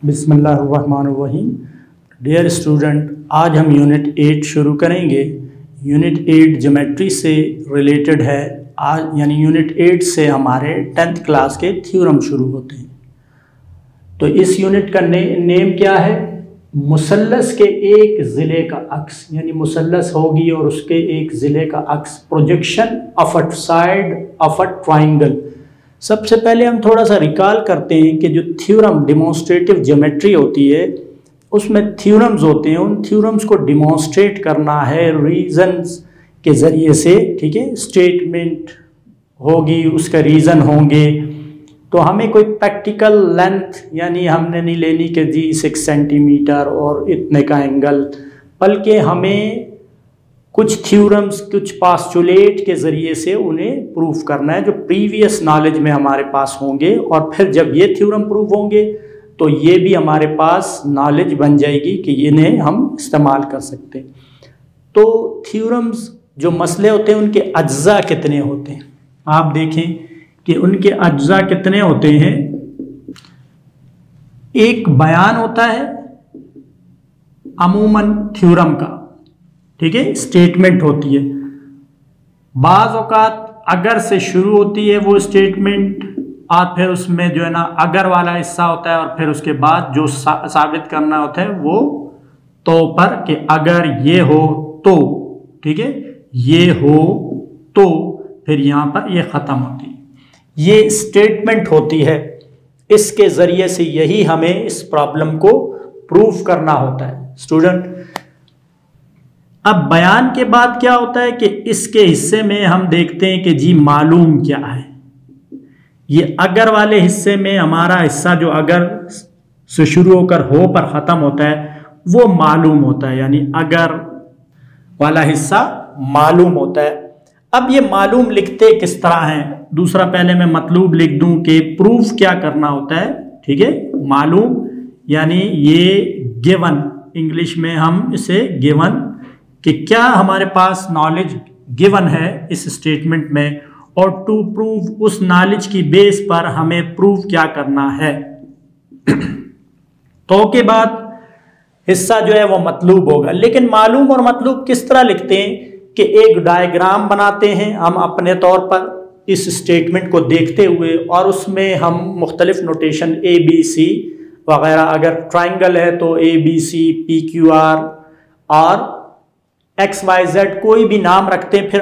बिस्मिल्लाहिर्रहमानिर्रहीम। Dear student, आज हम यूनिट 8 शुरू करेंगे। यूनिट 8 ज्योमेट्री से रिलेटेड है। आज यानी यूनिट 8 से हमारे 10th क्लास के थ्योरम शुरू होते हैं। तो इस यूनिट का नेम क्या है? मुसल्लस के एक ज़िले का अक्स, यानी मुसल्लस होगी और उसके एक ज़िले का अक्स, projection of a side of a triangle. सबसे पहले हम थोड़ा सा रिकॉल करते हैं कि जो थ्योरम डिमॉन्स्ट्रेटिव ज्योमेट्री होती है उसमें थ्योरम्स होते हैं। उन थ्योरम्स को डिमॉन्स्ट्रेट करना है रीजंस के ज़रिए से, ठीक है। स्टेटमेंट होगी, उसका रीज़न होंगे। तो हमें कोई प्रैक्टिकल लेंथ यानी हमने नहीं लेनी कि जी 6 सेंटीमीटर और इतने का एंगल, बल्कि हमें कुछ थ्योरम्स, कुछ पास्टुलेट के ज़रिए से उन्हें प्रूफ करना है जो प्रीवियस नॉलेज में हमारे पास होंगे। और फिर जब ये थ्योरम प्रूफ होंगे तो ये भी हमारे पास नॉलेज बन जाएगी कि इन्हें हम इस्तेमाल कर सकते हैं। तो थ्योरम्स जो मसले होते हैं उनके अज्जा कितने होते हैं, आप देखें कि उनके अज्जा कितने होते हैं। एक बयान होता है अमूमन थ्योरम का, ठीक है, स्टेटमेंट होती है। बाज़ औक़ात अगर से शुरू होती है वो स्टेटमेंट, और फिर उसमें जो है ना अगर वाला हिस्सा होता है, और फिर उसके बाद जो साबित करना होता है वो तो पर कि अगर ये हो तो, ठीक है, ये हो तो फिर यहाँ पर ये ख़त्म होती है। ये स्टेटमेंट होती है। इसके ज़रिए से यही हमें इस प्रॉब्लम को प्रूफ करना होता है स्टूडेंट। अब बयान के बाद क्या होता है कि इसके हिस्से में हम देखते हैं कि जी मालूम क्या है। ये अगर वाले हिस्से में हमारा हिस्सा जो अगर से शुरू होकर हो पर ख़त्म होता है वो मालूम होता है, यानी अगर वाला हिस्सा मालूम होता है। अब ये मालूम लिखते किस तरह हैं? दूसरा पहले मैं मतलूब लिख दूं कि प्रूफ क्या करना होता है, ठीक है। मालूम यानी ये गिवन, इंग्लिश में हम इसे गिवन, कि क्या हमारे पास नॉलेज गिवन है इस स्टेटमेंट में, और टू प्रूव उस नॉलेज की बेस पर हमें प्रूव क्या करना है। तो के बाद हिस्सा जो है वो मतलूब होगा। लेकिन मालूम और मतलूब किस तरह लिखते हैं कि एक डायग्राम बनाते हैं हम अपने तौर पर इस स्टेटमेंट को देखते हुए, और उसमें हम मुख्तलिफ नोटेशन ABC वगैरह, अगर ट्राइंगल है तो ABC, PQR और XYZ कोई भी नाम रखते हैं, फिर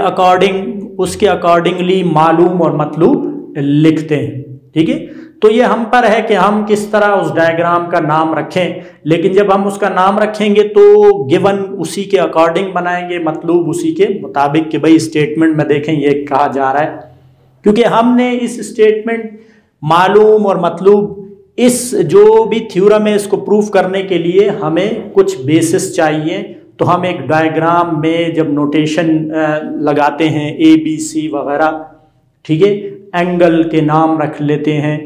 उसके अकॉर्डिंगली मालूम और मतलूब लिखते हैं, ठीक है। तो ये हम पर है कि हम किस तरह उस डायग्राम का नाम रखें। लेकिन जब हम उसका नाम रखेंगे तो गिवन उसी के अकॉर्डिंग बनाएंगे, मतलूब उसी के मुताबिक कि भाई स्टेटमेंट में देखें ये कहा जा रहा है। क्योंकि हमने इस स्टेटमेंट मालूम और मतलूब, इस जो भी थ्योरम है इसको प्रूफ करने के लिए हमें कुछ बेसिस चाहिए। तो हम एक डायग्राम में जब नोटेशन लगाते हैं ABC वगैरह, ठीक है, एंगल के नाम रख लेते हैं,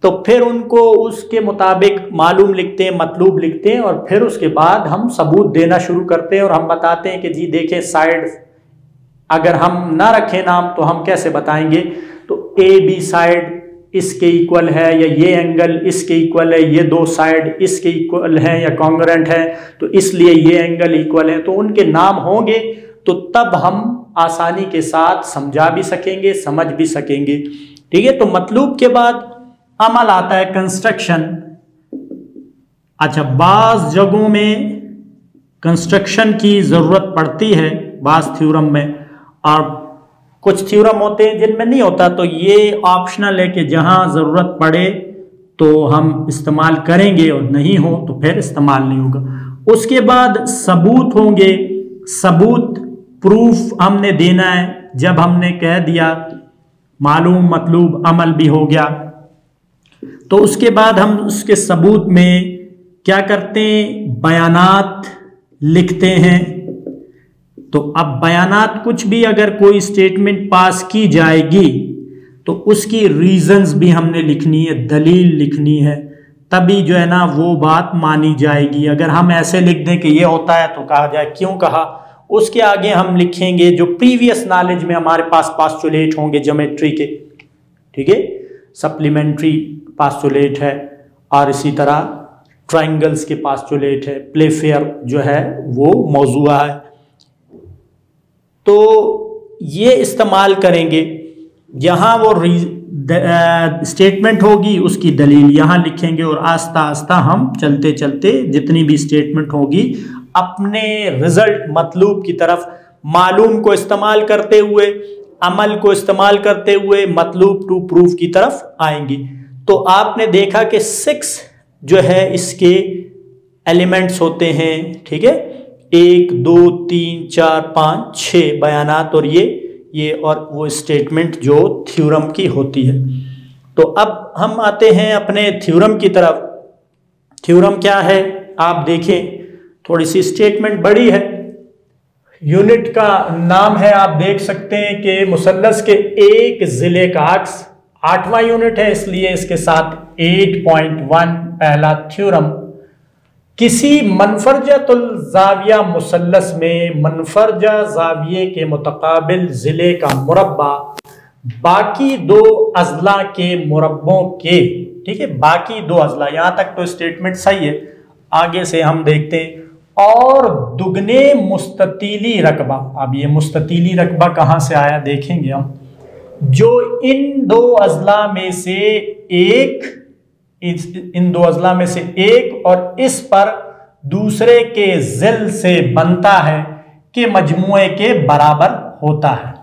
तो फिर उनको उसके मुताबिक मालूम लिखते हैं, मतलूब लिखते हैं, और फिर उसके बाद हम सबूत देना शुरू करते हैं और हम बताते हैं कि जी देखें साइड अगर हम ना रखें नाम तो हम कैसे बताएंगे। तो AB साइड इसके इक्वल है, या ये एंगल इसके इक्वल है, ये दो साइड इसके इक्वल है या कॉन्ग्रुएंट है, तो इसलिए ये एंगल इक्वल है। तो उनके नाम होंगे तो तब हम आसानी के साथ समझा भी सकेंगे, समझ भी सकेंगे, ठीक है। तो मतलूब के बाद अमल आता है कंस्ट्रक्शन। अच्छा, बाज़ जगहों में कंस्ट्रक्शन की ज़रूरत पड़ती है बाज़ थ्योरम में, और कुछ थ्योरम होते हैं जिनमें नहीं होता। तो ये ऑप्शनल है कि जहां ज़रूरत पड़े तो हम इस्तेमाल करेंगे और नहीं हो तो फिर इस्तेमाल नहीं होगा। उसके बाद सबूत होंगे। सबूत प्रूफ हमने देना है। जब हमने कह दिया मालूम मतलूब अमल भी हो गया, तो उसके बाद हम उसके सबूत में क्या करते हैं? बयानात लिखते हैं। तो अब बयानात कुछ भी अगर कोई स्टेटमेंट पास की जाएगी तो उसकी रीजंस भी हमने लिखनी है, दलील लिखनी है, तभी जो है ना वो बात मानी जाएगी। अगर हम ऐसे लिख दें कि ये होता है तो कहा जाए क्यों कहा, उसके आगे हम लिखेंगे जो प्रीवियस नॉलेज में हमारे पास पास्टुलेट होंगे ज्योमेट्री के, ठीक है, सप्लीमेंट्री पास्टुलेट है, और इसी तरह ट्राइंगल्स के पास्टुलेट है, प्लेफेयर जो है वो मौजूआ है। तो ये इस्तेमाल करेंगे। यहाँ वो स्टेटमेंट होगी, उसकी दलील यहाँ लिखेंगे और आस्ता आस्ता हम चलते चलते जितनी भी स्टेटमेंट होगी अपने रिजल्ट मतलूब की तरफ मालूम को इस्तेमाल करते हुए, अमल को इस्तेमाल करते हुए मतलूब टू प्रूफ की तरफ आएंगे। तो आपने देखा कि 6 जो है इसके एलिमेंट्स होते हैं, ठीक है, 1 2 3 4 5 6 बयानात और ये और वो स्टेटमेंट जो थ्योरम की होती है। तो अब हम आते हैं अपने थ्योरम की तरफ। थ्योरम क्या है आप देखें, थोड़ी सी स्टेटमेंट बड़ी है। यूनिट का नाम है, आप देख सकते हैं कि मुसल्लस के एक जिले का अक्स 8वां यूनिट है, इसलिए इसके साथ 8.1 पहला थ्योरम। किसी मनफरजतुल जाविया मुसल्लस में मनफरजा जाविये के मुतकाबिल जिले का मुरब्बा बाकी 2 अजला के मुरब्बों के, ठीक है, बाकी 2 अजला, यहां तक तो स्टेटमेंट सही है। आगे से हम देखते हैं, और दुगने मुस्ततीली रकबा। अब ये मुस्ततीली रकबा कहां से आया देखेंगे हम। जो इन 2 अजला में से एक, इन 2 अजला में से एक और इस पर दूसरे के जिल से बनता है कि मजमुए के बराबर होता है।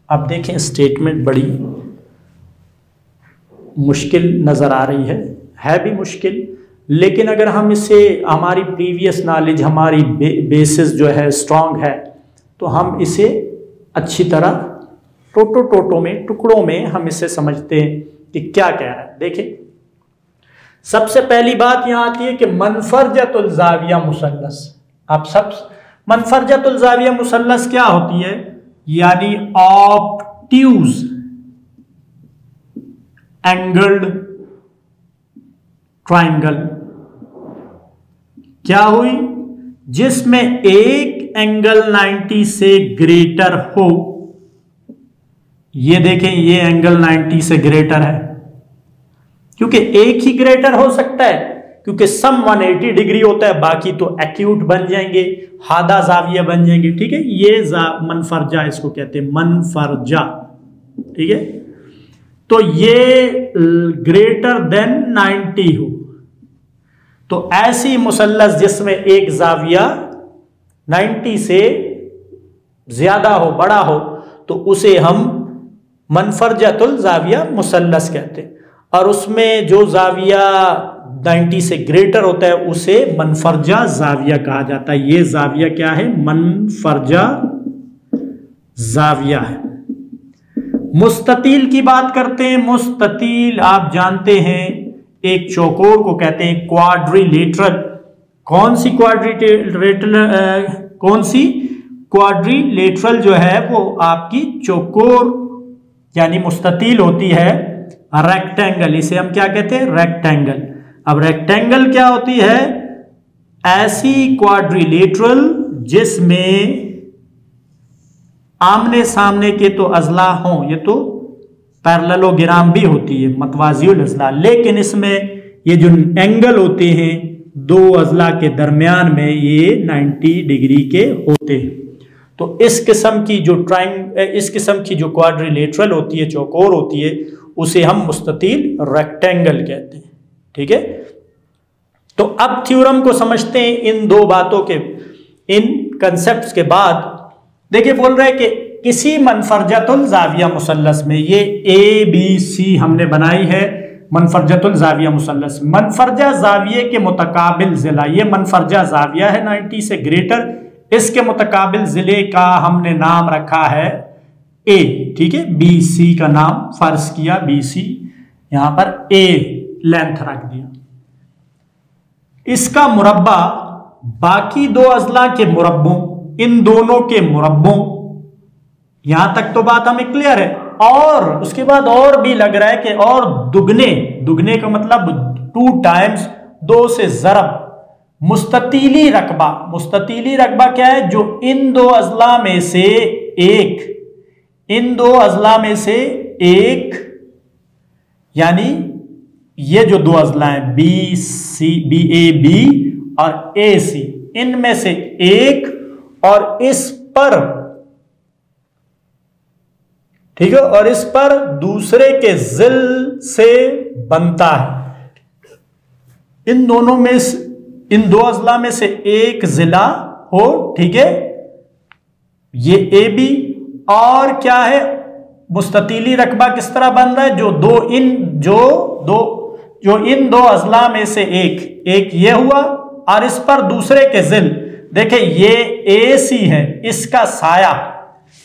अब देखें स्टेटमेंट बड़ी मुश्किल नजर आ रही है भी मुश्किल, लेकिन अगर हम इसे, हमारी प्रीवियस नॉलेज, हमारी बेसिस जो है स्ट्रांग है, तो हम इसे अच्छी तरह टोटो में, टुकड़ों में हम इसे समझते हैं कि क्या कह रहा है। देखिए सबसे पहली बात यहां आती है कि मनफरजतुल जाविया मुसल्लस। अब सब मनफरजतुल जाविया मुसल्लस क्या होती है, यानी ऑब्ट्यूज एंगल्ड ट्राइंगल। क्या हुई, जिसमें एक एंगल 90 से ग्रेटर हो। ये देखें, ये एंगल 90 से ग्रेटर है, क्योंकि एक ही ग्रेटर हो सकता है, क्योंकि सम 180 डिग्री होता है, बाकी तो एक्यूट बन जाएंगे, हादा जाविया बन जाएंगे, ठीक है। ये मनफरजा इसको कहते हैं, मनफरजा, ठीक है। तो ये ग्रेटर देन 90 हो, तो ऐसी मुसल्लस जिसमें एक जाविया 90 से ज्यादा हो, बड़ा हो, तो उसे हम मनफरजतुल जाविया मुसल्लस कहते हैं। और उसमें जो जाविया 90 से ग्रेटर होता है उसे मनफरजा जाविया कहा जाता है। ये जाविया क्या है, मनफरजा जाविया है। मुस्ततील की बात करते हैं। मुस्ततील आप जानते हैं एक चौकोर को कहते हैं क्वाड्रिलेटरल। कौन सी क्वाड्रिलेटरल जो है वो आपकी चौकोर यानी मुस्ततील होती है। रेक्टेंगल, इसे हम क्या कहते हैं, रेक्टेंगल। अब रेक्टेंगल क्या होती है, ऐसी क्वाड्रिलेटरल जिसमें आमने सामने के तो अजला हों, ये तो पैरेललोग्राम भी होती है, मतवाजिउल अजला, लेकिन इसमें ये जो एंगल होते हैं 2 अजला के दरमियान में ये 90 डिग्री के होते हैं। तो इस किस्म की जो क्वाड्रिलेटरल होती है, चौकोर होती है, उसे हम मुस्ततील रेक्टेंगल कहते हैं, ठीक है। तो अब थ्योरम को समझते हैं इन 2 बातों के, इन कंसेप्ट्स के बाद। देखिए बोल रहे हैं कि किसी मनफरजतुल जाविया मुसल्लस में, ये ABC हमने बनाई है मनफरजतुल जाविया मुसल्लस। मनफरजा जाविये के मुतकाबिल जिला, ये मनफरजा जाविया है 90 से ग्रेटर, इसके मुतकाबिल जिले का हमने नाम रखा है A, ठीक है। BC का नाम फर्ज किया, BC, यहां पर A लेंथ रख दिया। इसका मुरब्बा बाकी 2 अजला के मुरब्बों, इन दोनों के मुरब्बों, यहां तक तो बात हमें क्लियर है। और उसके बाद और भी लग रहा है कि और दुगने का मतलब 2 टाइम्स, 2 से ज़रब मुस्ततीली रकबा क्या है, जो इन 2 अजला में से एक, यानी ये जो दो अजला हैं B C, B A B और ए सी, इनमें से एक और इस पर, ठीक है, और इस पर दूसरे के जिल से बनता है। इन दोनों में, इन दो अजला में से एक जिला हो, ठीक है, ये ए बी, और क्या है, मुस्ततीली रकबा किस तरह बन रहा है, जो इन दो अजला में से एक ये हुआ और इस पर दूसरे के जिल, देखे ये ए सी है, इसका साया,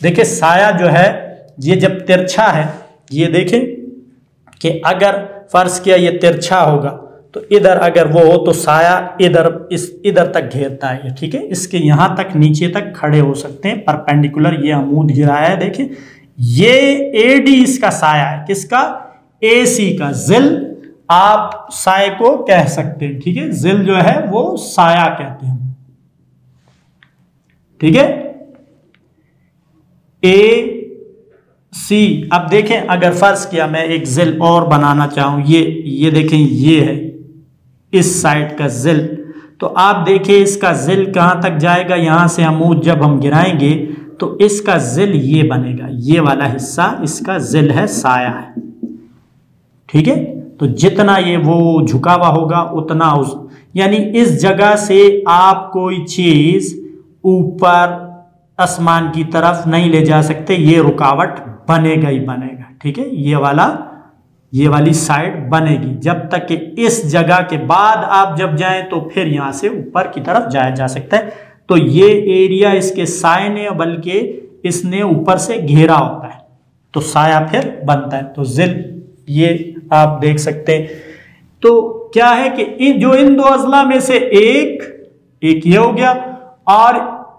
देखे साया जो है ये जब तिरछा है, ये देखें कि अगर फर्ज किया ये तिरछा होगा तो इधर अगर वो हो तो साया इधर तक घेरता है, ठीक है, इसके यहां तक नीचे तक खड़े हो सकते हैं परपेंडिकुलर, ये अमूद गिराया है, देखें ये ए डी इसका साया है, किसका, ए सी का, जिल आप साय को कह सकते हैं, ठीक है, जिल जो है वो साया कहते हैं, ठीक है, ए सी। अब देखें अगर फर्ज किया मैं एक जिल और बनाना चाहूं, ये देखें ये है इस साइड का जिल, तो आप देखें इसका जिल कहां तक जाएगा, यहां से अमूद जब हम गिराएंगे तो इसका जिल ये बनेगा, ये वाला हिस्सा इसका जिल है, साया है, ठीक है, तो जितना ये वो झुका हुआ होगा उतना यानी इस जगह से आप कोई चीज ऊपर आसमान की तरफ नहीं ले जा सकते, ये रुकावट बनेगा ही बनेगा, ठीक है, ये वाली साइड बनेगी, जब तक कि इस जगह के बाद आप जब जाएं तो फिर यहां से ऊपर की तरफ जाया जा सकता है। तो ये एरिया इसके साए ने, बल्कि इसने ऊपर से घेरा होता है तो साया फिर बनता है, तो जिल ये आप देख सकते हैं। तो क्या है कि इन दो अजला में से एक ये हो गया, और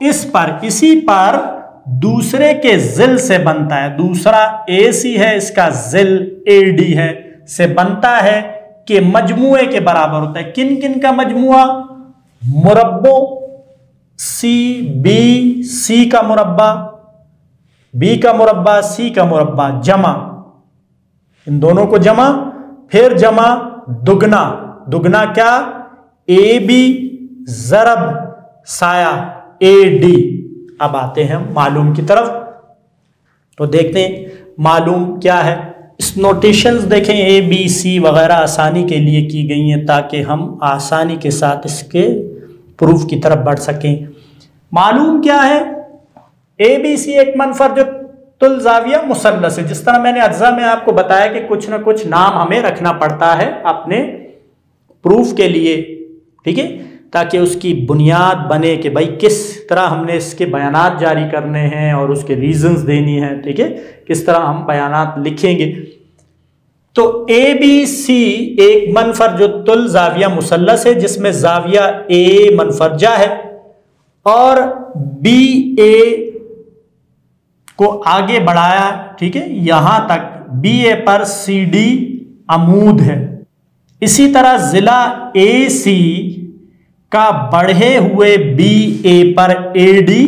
इसी पर दूसरे के जिल से बनता है, दूसरा ए सी है, इसका जिल ए डी है, से बनता है कि मजमुए के बराबर होता है। किन किन का मजमुआ, मुरब्बों सी बी, सी का मुरब्बा, बी का मुरब्बा, सी का मुरब्बा, जमा, इन दोनों को जमा, फिर जमा दुगना, दुगना क्या, ए बी जरब साया ए डी। अब आते हैं मालूम की तरफ, तो देखते हैं मालूम क्या है। इस नोटेशंस देखें ए बी सी वगैरह आसानी के लिए की गई हैं ताकि हम आसानी के साथ इसके प्रूफ की तरफ बढ़ सकें। मालूम क्या है, ए बी सी एक मनफरजुल जाविया मुसल्लस है। जिस तरह मैंने अज्जा में आपको बताया कि कुछ ना कुछ नाम हमें रखना पड़ता है अपने प्रूफ के लिए, ठीक है, ताकि उसकी बुनियाद बने कि भाई किस तरह हमने इसके बयानात जारी करने हैं और उसके रीजंस देनी है, ठीक है, किस तरह हम बयानात लिखेंगे। तो ए बी सी एक मनफरजुल जाविया मुसल्लस है जिसमें जाविया ए मनफरजा है और बी ए को आगे बढ़ाया, ठीक है, यहां तक बी ए पर सी डी अमूद है। इसी तरह जिला ए सी का बढ़े हुए बी ए पर ए डी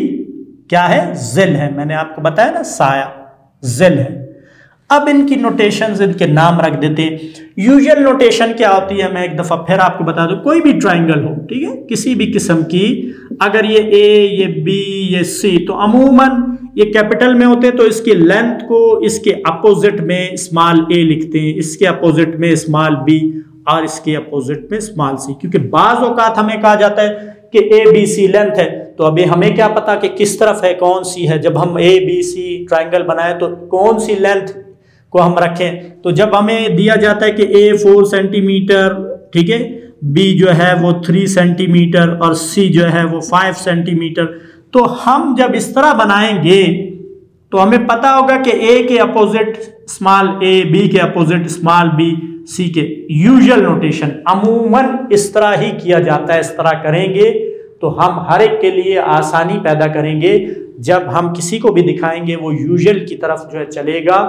क्या है, जिल है। मैंने आपको बताया ना साया जिल है। अब इनकी नोटेशंस, इनके नाम रख देते हैं। यूजुअल नोटेशन क्या होती है, मैं एक दफा फिर आपको बता दूं। कोई भी ट्राइंगल हो, ठीक है, किसी भी किस्म की, अगर ये ए, ये बी, ये सी, तो अमूमन ये कैपिटल में होते हैं तो इसकी लेंथ को इसके अपोजिट में स्मॉल ए लिखते हैं, इसके अपोजिट में स्मॉल बी और इसके अपोजिट में स्मॉल सी, क्योंकि बाज औकात हमें कहा जाता है कि ए बी सी लेंथ है, तो अभी हमें क्या पता कि किस तरफ है, कौन सी है। जब हम ए बी सी ट्राइंगल बनाए तो कौन सी लेंथ को हम रखें। तो जब हमें दिया जाता है कि ए 4 सेंटीमीटर, ठीक है, बी जो है वो 3 सेंटीमीटर और सी जो है वो 5 सेंटीमीटर, तो हम जब इस तरह बनाएंगे तो हमें पता होगा कि ए के अपोजिट स्मॉल ए, बी के अपोजिट स्मॉल बी, सी के। यूजुअल नोटेशन अमूमन इस तरह ही किया जाता है। इस तरह करेंगे तो हम हर एक के लिए आसानी पैदा करेंगे। जब हम किसी को भी दिखाएंगे वो यूजुअल की तरफ जो है चलेगा,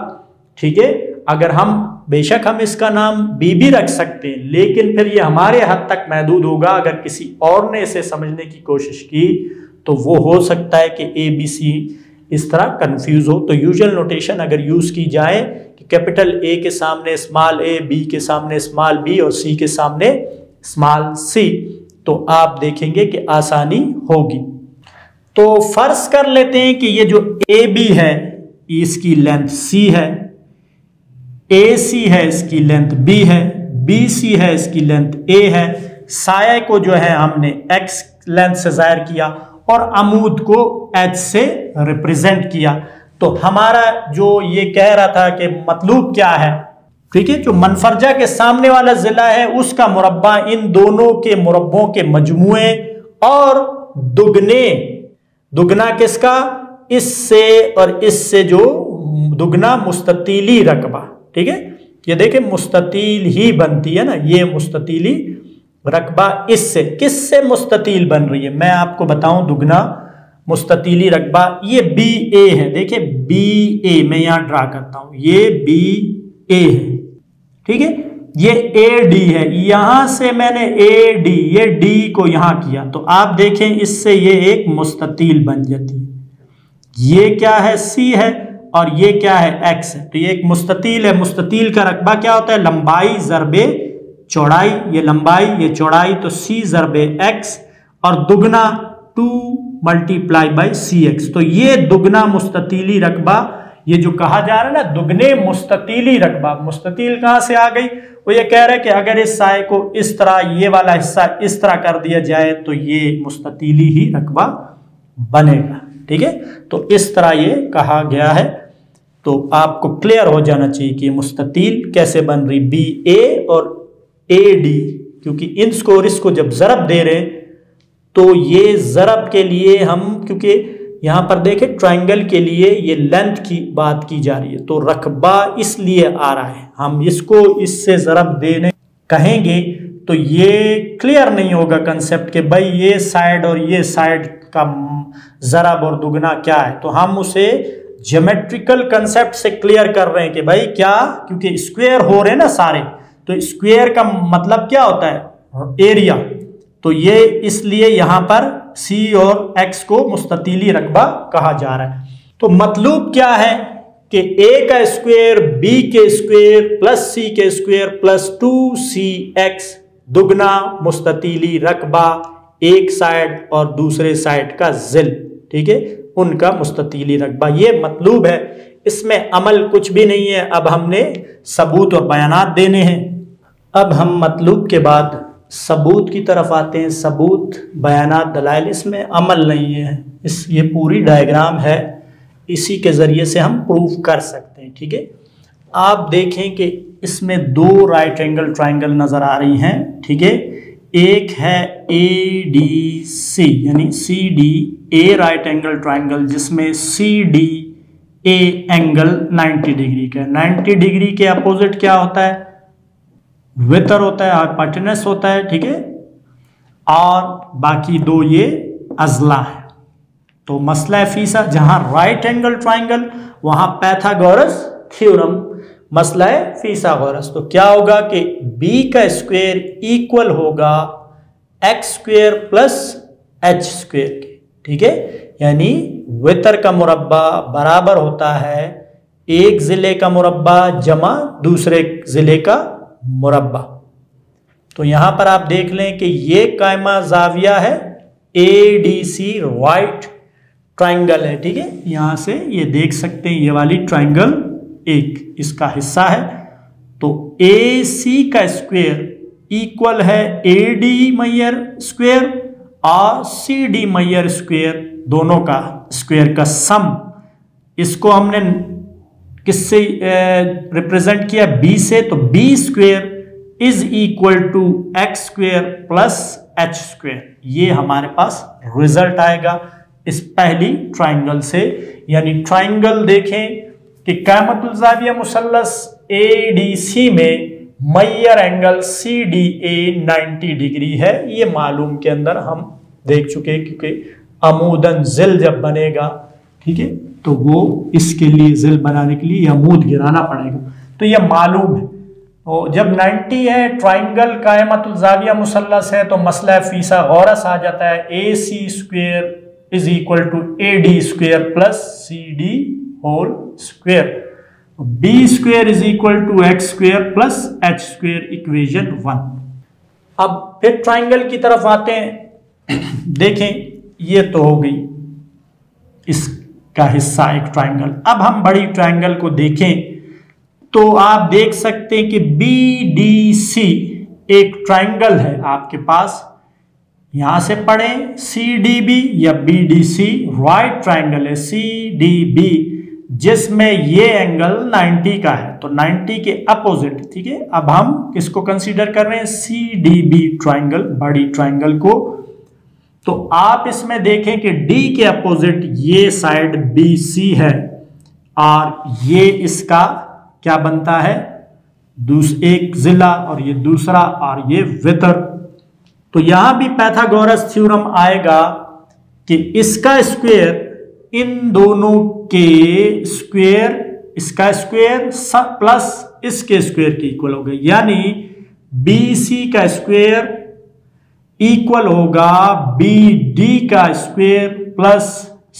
ठीक है। अगर हम बेशक हम इसका नाम बी भी रख सकते हैं, लेकिन फिर ये हमारे हद तक महदूद होगा। अगर किसी और ने इसे समझने की कोशिश की तो वो हो सकता है कि ए बी सी इस तरह कंफ्यूज हो। तो यूजुअल नोटेशन अगर यूज की जाए कि कैपिटल ए के सामने स्मॉल ए, बी के सामने स्मॉल बी और सी के सामने स्मॉल सी, तो आप देखेंगे कि आसानी होगी। तो फर्ज कर लेते हैं कि ये जो ए बी है इसकी लेंथ सी है, ए सी है इसकी लेंथ बी है, बी सी है इसकी लेंथ ए है, साया को जो है हमने एक्स लेंथ से जाहिर किया और अमूद को एच से रिप्रेजेंट किया। तो हमारा जो ये कह रहा था कि मतलब क्या है, ठीक है, जो मनफरजा के सामने वाला जिला है उसका मुरब्बा इन दोनों के मुरब्बों के मजमुए और दुगने, दुगना किसका, इससे और इससे जो दुगना मुस्ततीली रकबा, ठीक है, ये देखें मुस्ततील ही बनती है ना, ये मुस्ततीली रकबा इससे, किससे मुस्ततील बन रही है मैं आपको बताऊं, दुगना मुस्ततीली रकबा ये बी ए है, देखिए बी ए मैं यहां ड्रा करता हूं, ये बी ए है, ठीक है, ये ए डी है, यहां से मैंने ए डी, ये डी को यहां किया, तो आप देखें इससे ये एक मुस्ततील बन जाती है, ये क्या है सी है और ये क्या है एक्स है, तो ये एक मुस्ततील है। मुस्ततील का रकबा क्या होता है, लंबाई ज़रबे चौड़ाई, ये लंबाई ये चौड़ाई, तो सी ज़रबे एक्स और दुगना 2 मल्टीप्लाई बाई सी एक्स, तो ये दुगना मुस्ततीली रकबा, ये जो कहा जा रहा है ना दुगने मुस्ततीली रकबा, मुस्ततील कहां से आ गई, वो ये कह रहा है कि अगर इस साए को इस तरह, ये वाला हिस्सा इस तरह कर दिया जाए तो ये मुस्ततीली ही रकबा बनेगा, ठीक है। तो इस तरह ये कहा गया है, तो आपको क्लियर हो जाना चाहिए कि मुस्ततील कैसे बन रही, बी ए और ए डी, क्योंकि इन स्कोर इसको जब ज़रब दे रहे तो ये ज़रब के लिए हम, क्योंकि यहां पर देखें ट्रायंगल के लिए ये लेंथ की बात की जा रही है, तो रकबा इसलिए आ रहा है, हम इसको इससे ज़रब देने कहेंगे तो ये क्लियर नहीं होगा कंसेप्ट के भाई ये साइड और ये साइड का ज़रब और दुगना क्या है, तो हम उसे ज्योमेट्रिकल कंसेप्ट से क्लियर कर रहे हैं कि भाई क्या, क्योंकि स्क्वायर हो रहे हैं ना सारे, तो स्क्वायर का मतलब क्या होता है एरिया, तो ये इसलिए यहां पर C और X को मुस्ततीली रकबा कहा जा रहा है। तो मतलब क्या है कि A का स्क्वायर B के स्क्वायर प्लस C के स्क्वायर प्लस 2CX दुगना मुस्ततीली रकबा, एक साइड और दूसरे साइड का जिल, ठीक है, उनका मुस्ततीली रकबा, ये मतलब है, इसमें अमल कुछ भी नहीं है। अब हमने सबूत और बयानात देने हैं। अब हम मतलब के बाद सबूत की तरफ आते हैं। सबूत, बयानात, दलाइल, इसमें अमल नहीं है, ये पूरी डायग्राम है, इसी के ज़रिए से हम प्रूफ कर सकते हैं, ठीक है। आप देखें कि इसमें 2 राइट एंगल ट्रायंगल नज़र आ रही हैं, ठीक है, एक है ADC यानी CDA राइट एंगल ट्रायंगल, जिसमें CDA एंगल 90 डिग्री का, 90 डिग्री के अपोजिट क्या होता है, वेतर होता है, हाइपोटेनस होता है, ठीक है, और बाकी 2 ये अजला है। तो मसला फीसा, जहां राइट एंगल ट्रायंगल वहां पैथागोरस थ्योरम, मसला है फिसागोरस। तो क्या होगा कि b का स्क्वायर इक्वल होगा x square plus H square के, ठीक है, यानी वेतर का मुरब्बा बराबर होता है एक जिले का मुरब्बा जमा दूसरे जिले का मुरब्बा। तो यहां पर आप देख लें कि ये कायमा जाविया है, ADC राइट ट्रायंगल है, ठीक है, यहां से ये देख सकते हैं, ये वाली ट्रायंगल एक इसका हिस्सा है। तो AC का स्क्वायर इक्वल है AD मैयर स्क्वायर और CD मैयर स्क्वायर, दोनों का स्क्वायर का सम। इसको हमने किससे रिप्रेजेंट किया, B से, तो B square is equal to X square plus H square, ये हमारे पास रिजल्ट आएगा इस पहली ट्रायंगल से। यानी ट्रायंगल देखें कि कायमतुल ज़ाविया मुसल्लस ADC में मैयर एंगल CDA 90 डिग्री है, ये मालूम के अंदर हम देख चुके हैं, क्योंकि अमूदन जिल जब बनेगा, ठीक है, तो वो इसके लिए जिल बनाने के लिए अमूद गिराना पड़ेगा, तो ये मालूम है। तो जब 90 है, ट्रायंगल कायमतुल ज़ाविया मुसल्लस है, तो मसला फीसागोरस आ जाता है, AC square is equal to AD square plus CD whole square, B square is equal to X square plus H square, equation 1। अब फिर ट्राइंगल की तरफ आते हैं। देखें ये तो हो गई इसका हिस्सा एक ट्राइंगल। अब हम बड़ी ट्राइंगल को देखें तो आप देख सकते हैं कि BDC एक ट्राइंगल है आपके पास, यहां से पढ़ें CDB या BDC राइट ट्राइंगल है CDB, जिसमें ये एंगल 90 का है, तो 90 के अपोजिट। ठीक है, अब हम किसको कंसीडर कर रहे हैं, CDB ट्राइंगल, बड़ी ट्राइंगल को। तो आप इसमें देखें कि D के अपोजिट ये साइड BC है और ये इसका क्या बनता है, एक जिला और ये दूसरा और ये वितर। तो यहां भी पाइथागोरस थ्योरम आएगा कि इसका स्क्वायर इन दोनों के स्क्वायर, इसका स्क्वायर प्लस इसके स्क्वायर के इक्वल होगा, यानी BC का स्क्वायर इक्वल होगा BD का स्क्वायर प्लस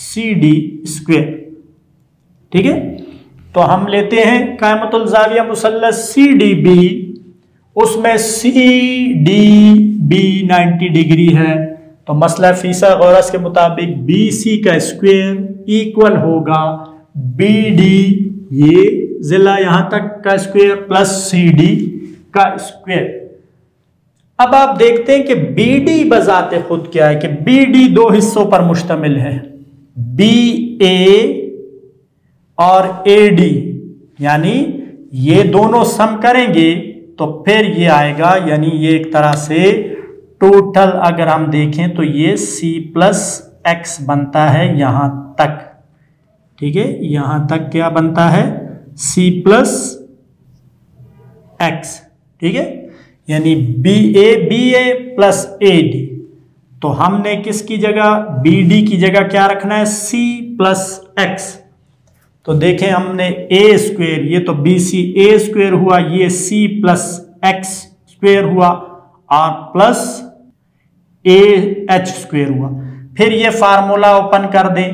CD स्क्वायर। ठीक है, तो हम लेते हैं कायमतुल जाविया मुसल्लस CDB, उसमें CDB 90 डिग्री है, तो मसला फिसागोरस के मुताबिक BC का स्क्वायर इक्वल होगा BD, ये जिला यहां तक का स्क्वायर प्लस CD का स्क्वायर। अब आप देखते हैं कि BD बजाते खुद क्या है कि BD दो हिस्सों पर मुश्तमिल है, BA और AD, यानी ये दोनों सम करेंगे तो फिर ये आएगा, यानी ये एक तरह से टोटल अगर हम देखें तो ये C प्लस X बनता है यहां तक। ठीक है, यहां तक क्या बनता है, C प्लस X। ठीक है, यानी BA प्लस AD। तो हमने किसकी जगह, BD की जगह क्या रखना है, C प्लस X। तो देखें हमने A स्क्वेयर, ये तो BC A स्क्वेयर हुआ, ये C प्लस X स्क्वेयर हुआ और प्लस AH स्क्वेयर हुआ। फिर ये फार्मूला ओपन कर दें,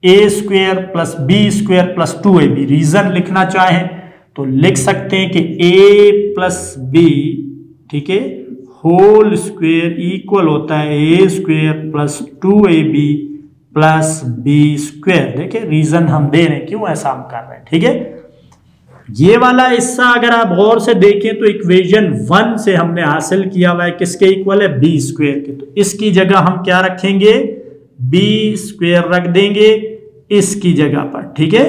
A square plus B square plus 2AB। Reason लिखना चाहें तो लिख सकते हैं कि A प्लस B, ठीक है, होल स्क्वेयर इक्वल होता है A square plus 2AB plus B square. देखिए रीजन हम दे रहे हैं, क्यों ऐसा हम कर रहे हैं। ठीक है, ये वाला हिस्सा अगर आप गौर से देखें तो इक्वेशन 1 से हमने हासिल किया हुआ है, किसके इक्वल है, B स्क्वेयर के। तो इसकी जगह हम क्या रखेंगे, B स्क्वेयर रख देंगे इसकी जगह पर। ठीक है,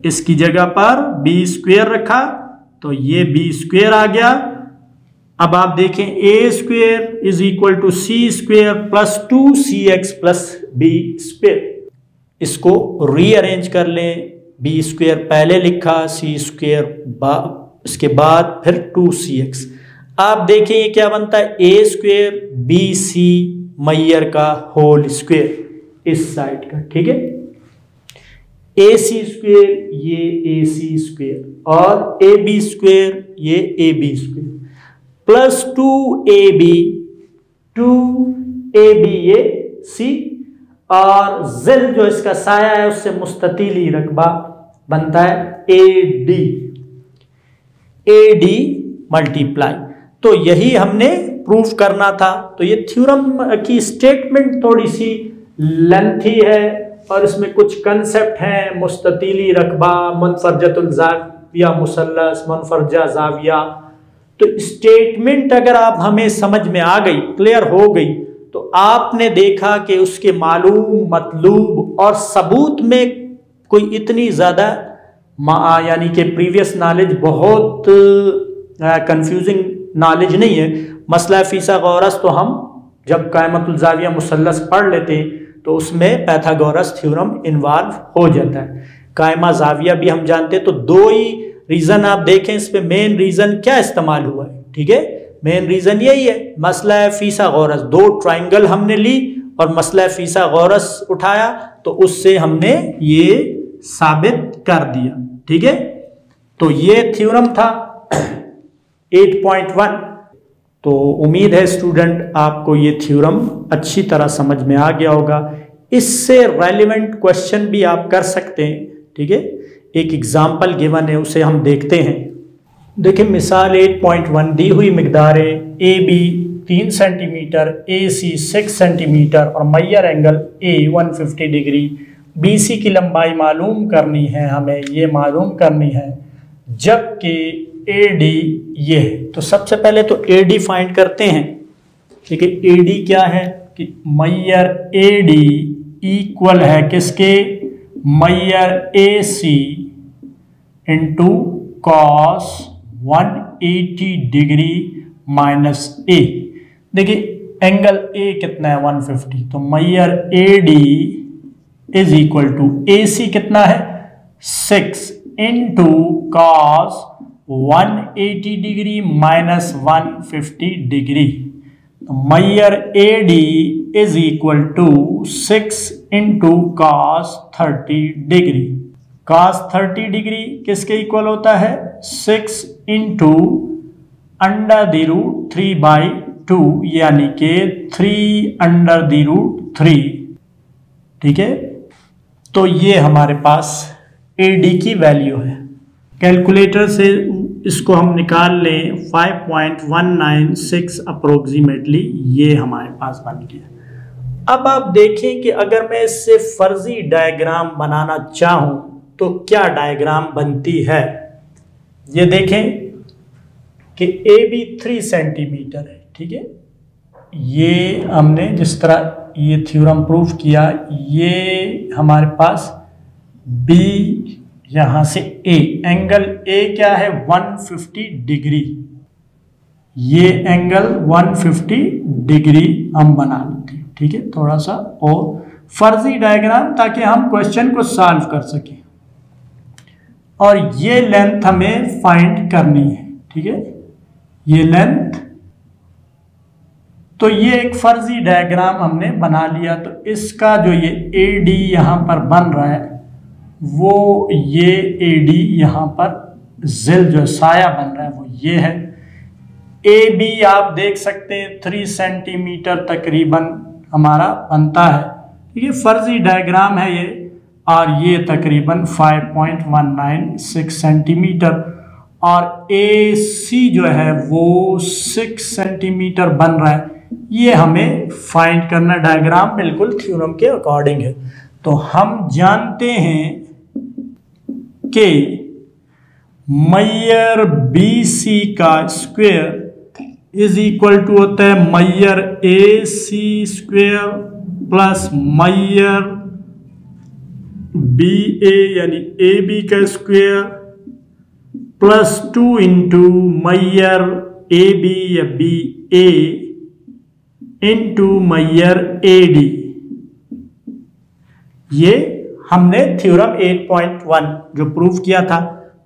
इसकी जगह पर B स्क्वेयर रखा तो ये B स्क्वेयर आ गया। अब आप देखें A square is equal to C square plus 2CX plus B square. इसको रीअरेंज कर लें, B स्क्वेयर पहले लिखा, C स्क्वेयर इसके बाद फिर 2CX। आप देखें ये क्या बनता है, A स्क्वेयर BC मैयर का होल स्क्वेयर इस साइड का। ठीक है, AC स्क्वेयर ये AC स्क्वेयर और AB स्क्वेयर ये AB स्क्वेयर प्लस 2AB ये C और जिल जो इसका साया है उससे मुस्ततीली रकबा बनता है AD मल्टीप्लाई। तो यही हमने प्रूफ करना था। तो ये थ्योरम की स्टेटमेंट थोड़ी सी लेंथी है और इसमें कुछ कंसेप्ट हैं, मुस्ततीली रकबा, मुनफरजतुल जाविया मुसल्लस, मुनफरजा जाविया। तो स्टेटमेंट अगर आप हमें समझ में आ गई, क्लियर हो गई, तो आपने देखा कि उसके मालूम, मतलूब और सबूत में कोई इतनी ज़्यादा यानी कि प्रीवियस नॉलेज बहुत कंफ्यूजिंग नॉलेज नहीं है। मसला फिसागोरस तो हम जब कायमतुल जाविया मुसल्लस पढ़ लेते हैं तो उसमें पाइथागोरस थ्योरम इन्वॉल्व हो जाता है। कायमा जाविया भी हम जानते हैं। तो दो ही रीजन आप देखें, इस पे मेन रीजन क्या इस्तेमाल हुआ है। ठीक है, मेन रीजन यही है, मसला फिसागोरस। दो ट्राइंगल हमने ली और मसला फिसागोरस उठाया तो उससे हमने ये साबित कर दिया। ठीक है, तो ये थ्योरम था 8.1। तो उम्मीद है स्टूडेंट आपको ये थ्योरम अच्छी तरह समझ में आ गया होगा। इससे रेलिवेंट क्वेश्चन भी आप कर सकते हैं। ठीक है, एक एग्जाम्पल गिवन है, उसे हम देखते हैं। देखिए मिसाल 8.1 दी हुई मिकदारें A B 3 centimetre, A C 6 centimetre और मैयर angle A 150 degree, B C की लंबाई मालूम करनी है, हमें ये मालूम करनी है, जबकि ए डी ये है। तो सबसे पहले तो ए डी फाइंड करते हैं। ठीक है, ए डी क्या है कि मैयर ए डी इक्वल है किसके, मैयर A C into cos 180 degree minus A. देखिए एंगल ए कितना है 150, तो मैयर A D is equal to A C कितना है 6 into cos 180 degree minus 150 degree. मैयर A D is equal to 6 into cos 30 degree. Cos 30 degree किसके इक्वल होता है 6 इंटू अंडर द रूट 3/2 यानी कि 3 अंडर द रूट 3। ठीक है, तो ये हमारे पास AD की वैल्यू है। कैलकुलेटर से इसको हम निकाल लें 5.196 अप्रोक्सीमेटली, ये हमारे पास बन गया। अब आप देखें कि अगर मैं इससे फर्जी डायग्राम बनाना चाहूं तो क्या डायग्राम बनती है। ये देखें कि AB 3 सेंटीमीटर है। ठीक है, ये हमने जिस तरह ये थ्योरम प्रूफ किया, ये हमारे पास B यहां से A, एंगल A क्या है 150 डिग्री, ये एंगल 150 डिग्री हम बना लेते हैं। ठीक है, थोड़ा सा और फर्जी डायग्राम ताकि हम क्वेश्चन को सॉल्व कर सकें। और ये लेंथ हमें फाइंड करनी है। ठीक है, ये लेंथ, तो ये एक फर्जी डायग्राम हमने बना लिया। तो इसका जो ये AD यहां पर बन रहा है, वो ये AD यहां पर जिल जो साया बन रहा है वो ये है। AB आप देख सकते हैं 3 सेंटीमीटर तकरीबन हमारा बनता है। ठीक है, फर्जी डायग्राम है ये, और ये तकरीबन 5.196 सेंटीमीटर, और AC जो है वो 6 सेंटीमीटर बन रहा है। ये हमें फाइंड करना, डायग्राम बिल्कुल थ्योरम के अकॉर्डिंग है। तो हम जानते हैं कि मैयर BC का स्क्वायर इज इक्वल टू होता है Maihar AC square plus Maihar BA यानी AB का square plus 2 into Maihar AB या BA इंटू मैयर AD। ये हमने थ्योरम 8.1 जो प्रूफ किया था।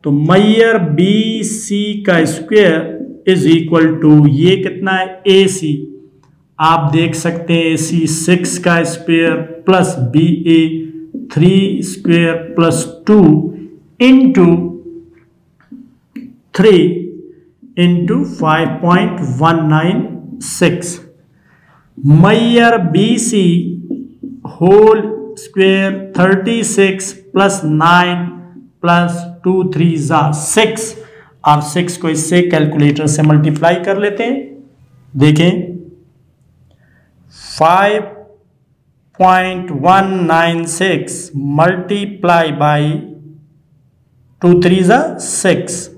तो मैयर BC का स्क्वायर इज इक्वल टू ये कितना है AC, आप देख सकते हैं AC 6 का square plus BA 3 square plus 2 into 3 into 5.196। मैयर BC whole square 36 plus 9 plus 2 3 6, और 6 को इससे कैलकुलेटर से मल्टीप्लाई कर लेते हैं। देखें 5.196 मल्टीप्लाई बाई 2 3 6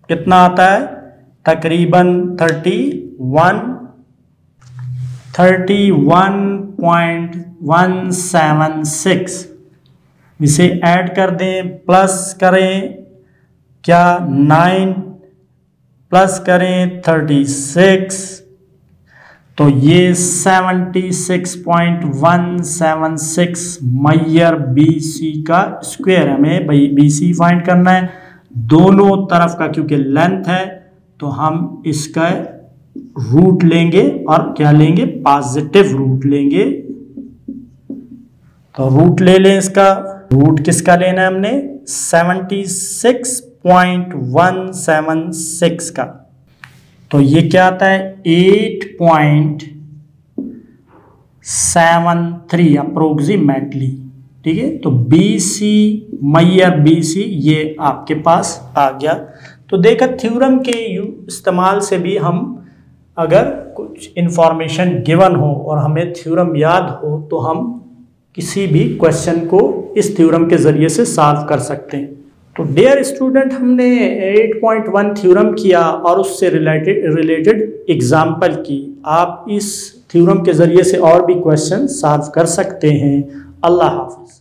कितना आता है तकरीबन 31.176। इसे ऐड कर दें, प्लस करें क्या 9 प्लस करें 36, तो ये 76.176 मैयर BC का स्क्वायर। हमें BC फाइंड करना है दोनों तरफ का, क्योंकि लेंथ है तो हम इसका रूट लेंगे और क्या लेंगे पॉजिटिव रूट लेंगे। तो रूट ले लें, इसका रूट किसका लेना है हमने 76.176 का। तो ये क्या आता है 8.1 73 अप्रोक्सीमेटली। ठीक है, तो BC मैयर BC ये आपके पास आ गया। तो देखा थ्योरम के इस्तेमाल से भी हम अगर कुछ इंफॉर्मेशन गिवन हो और हमें थ्योरम याद हो तो हम किसी भी क्वेश्चन को इस थ्योरम के ज़रिए से सॉल्व कर सकते हैं। तो डियर स्टूडेंट, हमने 8.1 थ्योरम किया और उससे रिलेटेड एग्जाम्पल की। आप इस थ्योरम के ज़रिए से और भी क्वेश्चन सॉल्व कर सकते हैं। अल्लाह हाफिज़।